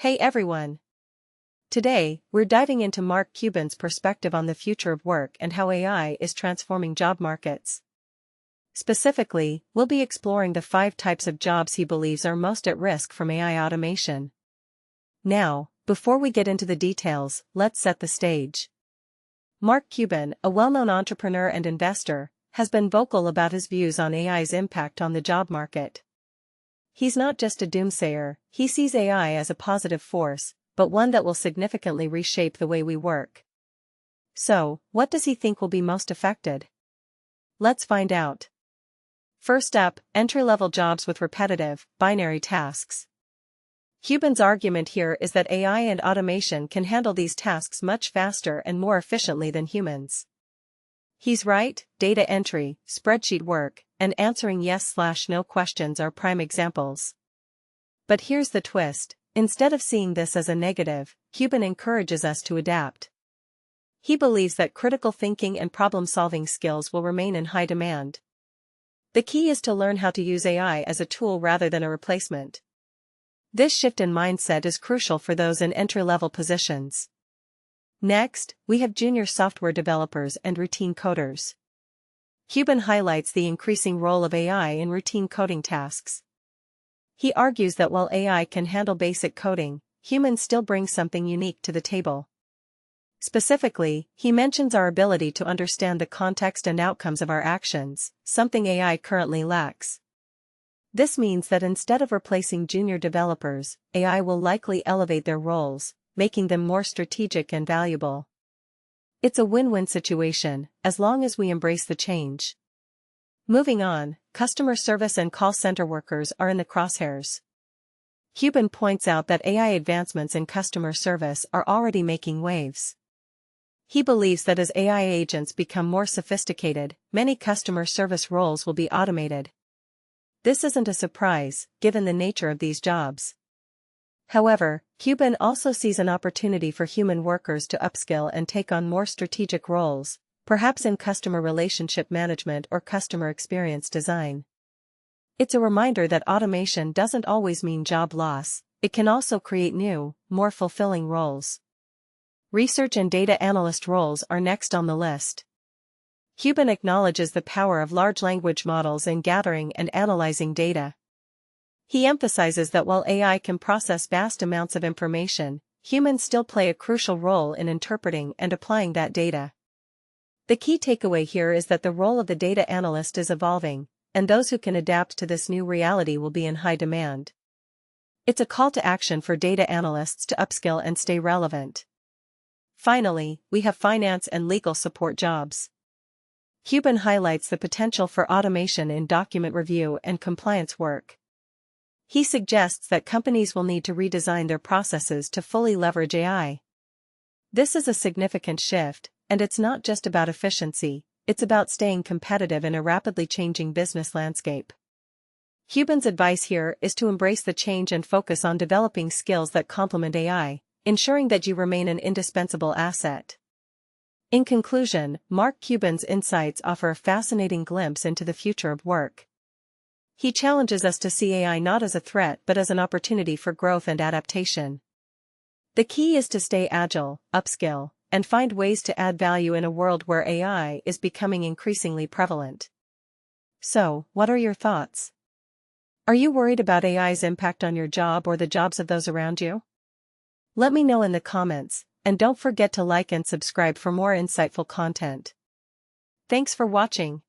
Hey everyone! Today, we're diving into Mark Cuban's perspective on the future of work and how AI is transforming job markets. Specifically, we'll be exploring the 5 types of jobs he believes are most at risk from AI automation. Now, before we get into the details, let's set the stage. Mark Cuban, a well-known entrepreneur and investor, has been vocal about his views on AI's impact on the job market. He's not just a doomsayer, he sees AI as a positive force, but one that will significantly reshape the way we work. So, what does he think will be most affected? Let's find out. First up, entry-level jobs with repetitive, binary tasks. Cuban's argument here is that AI and automation can handle these tasks much faster and more efficiently than humans. He's right, data entry, spreadsheet work, and answering yes/no questions are prime examples. But here's the twist: instead of seeing this as a negative, Cuban encourages us to adapt. He believes that critical thinking and problem-solving skills will remain in high demand. The key is to learn how to use AI as a tool rather than a replacement. This shift in mindset is crucial for those in entry-level positions. Next, we have junior software developers and routine coders. Cuban highlights the increasing role of AI in routine coding tasks. He argues that while AI can handle basic coding, humans still bring something unique to the table. Specifically, he mentions our ability to understand the context and outcomes of our actions, something AI currently lacks. This means that instead of replacing junior developers, AI will likely elevate their roles, making them more strategic and valuable. It's a win-win situation, as long as we embrace the change. Moving on, customer service and call center workers are in the crosshairs. Cuban points out that AI advancements in customer service are already making waves. He believes that as AI agents become more sophisticated, many customer service roles will be automated. This isn't a surprise, given the nature of these jobs. However, Cuban also sees an opportunity for human workers to upskill and take on more strategic roles, perhaps in customer relationship management or customer experience design. It's a reminder that automation doesn't always mean job loss, it can also create new, more fulfilling roles. Research and data analyst roles are next on the list. Cuban acknowledges the power of large language models in gathering and analyzing data. He emphasizes that while AI can process vast amounts of information, humans still play a crucial role in interpreting and applying that data. The key takeaway here is that the role of the data analyst is evolving, and those who can adapt to this new reality will be in high demand. It's a call to action for data analysts to upskill and stay relevant. Finally, we have finance and legal support jobs. Cuban highlights the potential for automation in document review and compliance work. He suggests that companies will need to redesign their processes to fully leverage AI. This is a significant shift, and it's not just about efficiency, it's about staying competitive in a rapidly changing business landscape. Cuban's advice here is to embrace the change and focus on developing skills that complement AI, ensuring that you remain an indispensable asset. In conclusion, Mark Cuban's insights offer a fascinating glimpse into the future of work. He challenges us to see AI not as a threat but as an opportunity for growth and adaptation. The key is to stay agile, upskill, and find ways to add value in a world where AI is becoming increasingly prevalent. So, what are your thoughts? Are you worried about AI's impact on your job or the jobs of those around you? Let me know in the comments, and don't forget to like and subscribe for more insightful content. Thanks for watching.